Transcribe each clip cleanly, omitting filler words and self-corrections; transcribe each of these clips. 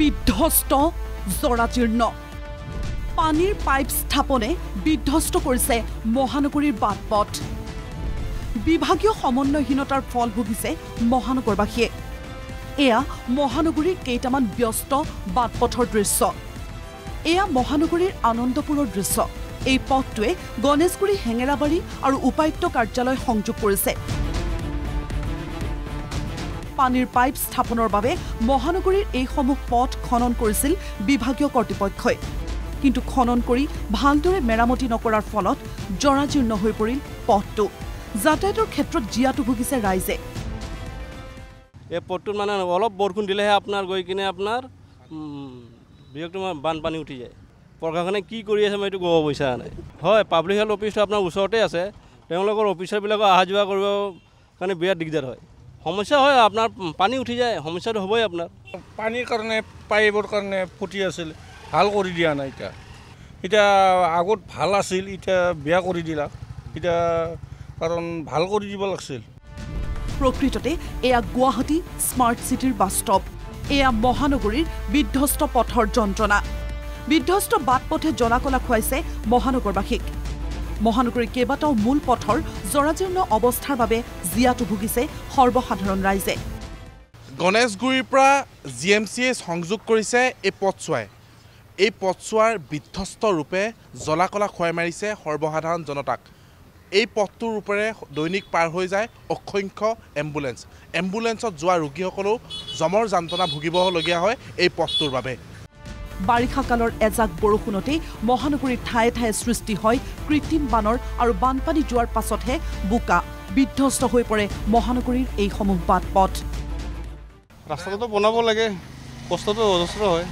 বিধ্বস্ত জৰাজীৰ্ণ পানীৰ পাইপ স্থাপনে বিধ্বস্ত কৰিছে মহানগৰীৰ বাটপথ বিভাগীয় সমন্বয়হীনতাৰ ফল ভুগিছে মহানগৰবাসীয়ে এয়া মহানগৰীৰ কেইটামান ব্যস্ত বাটপথৰ দৃশ্য এয়া মহানগৰীৰ আনন্দপুৰৰ দৃশ্য এই পথটোৱে গণেশগুৰি হেঙেৰাবাৰী আৰু উপায়ুক্ত কাৰ্যালয় সংযোগ কৰিছে পানীৰ পাইপ স্থাপনৰ বাবে মহানগৰীৰ এইসমূহ পথ খনন কৰিছিল বিভাগীয় কৰ্তৃপক্ষই কিন্তু খনন কৰি ভালদৰে মেৰামতি নকৰাৰ ফলত জৰাজীৰ্ণ হৈ পৰিল পথটো যাতায়াতৰ ক্ষেত্ৰত জিয়াটো ভুগিছে ৰাইজে এই পথটোত মানে অলপ বৰষুণ দিলেহে আপোনাৰ গৈ কিনে আপোনাৰ বিৰক্ত বানপানী উঠি যায় প্ৰশাসনে কি কৰি আছে মই এইটো ক'ব বিচৰা নাই হয় পাব্লিক হেল্থ অফিচটো আপোনাৰ ওচৰতে আছে তেওঁলোকৰ অফিচাৰবিলাকক অহা যোৱা কৰিবৰ কাৰণে বিৰাট দিগদাৰ হয় সমস্যা হয় আপোনাৰ পানী উঠি যায় সমস্যাটো হ'বই আপোনাৰ পানীৰ কাৰণে পাইপৰ কাৰণে ফুটি আছিল ভাল কৰি দিয়া নাই এতিয়া আগত ভাল আছিল এতিয়া বেয়া কৰি দিলা এতিয়া কাৰণ ভাল কৰি দিব লাগিছিল প্ৰকৃততে এয়া গুৱাহাটী স্মাৰ্ট চিটিৰ বাস্তৱ এয়া মহানগৰীৰ বিধ্বস্ত পথৰ যন্ত্ৰণা বিধ্বস্ত বাটপথে জলাকলা খুৱাইছে মহানগৰবাসীক মহানগৰীৰ কেইবাটাও মূল পথৰ জৰাজীৰ্ণ অৱস্থাৰ বাবে জিয়াটো ভুগিছে সৰ্বসাধাৰণ ৰাইজে গণেশগুৰিৰ পৰা জিএমচিয়ে সংযোগ কৰিছে এই পথছোৱাৰ বিধ্বস্ত ৰূপে জলাকলা খুৱাই মাৰিছে সৰ্বসাধাৰণ জনতাক এই পথটোৰ ৰূপেৰে দৈনিক পাৰ হৈ যায় অসংখ্য এম্বুলেন্সত যোৱা ৰোগীসকলেও জমৰ যন্ত্ৰণা ভুগিবলগীয়া হয় এই পথটোৰ বাবে বাৰিষা কালৰ এজাক বৰষুণতেই মহানগৰীৰ ঠায়ে ঠায়ে সৃষ্টি হয় কৃত্ৰিম বানৰ আৰু বানপানী যোৱাৰ পাছতহে বোকা বিধ্বস্ত হৈ পৰে মহানগৰীৰ এইসমূহ বাটপথ ৰাস্তাটো বনাব লাগে কষ্টটো যথেষ্ট হয়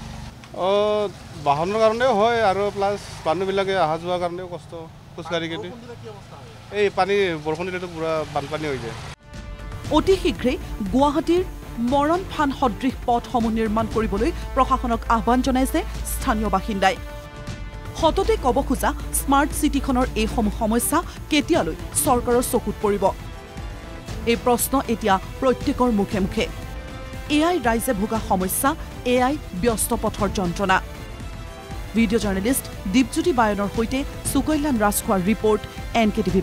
বাহনৰ কাৰণেও হয় আৰু প্লাছ মানুহবিলাকে অহা যোৱাৰ কাৰণেও কষ্ট খোজকাঢ়ি কিনে এই পানী বৰষুণ দিলেতো পুৰা বানপানী হৈ যায় অতি শীঘ্ৰেই গুৱাহাটীৰ মৰণ ফান সদৃশ পথসমূহ নিৰ্মাণ কৰিবলৈ প্ৰশাসনক আহ্বান জনাইছে স্থানীয় বাসিন্দাই সততে ক'ব খোজা স্মাৰ্ট চিটিখনৰ এইসমূহ সমস্যা কেতিয়ালৈ চৰকাৰৰ চকুত পৰিব এই প্ৰশ্ন এতিয়া প্ৰত্যেকৰ মুখে মুখে এয়াই ৰাইজে ভোগা সমস্যা এয়াই ব্যস্ত পথৰ যন্ত্ৰণা ভিডিঅ' জাৰ্নেলিষ্ট দীপজ্যোতি বায়নৰ সৈতে সুকল্যাণ ৰাজখোৱাৰ ৰিপৰ্ট NKTV+।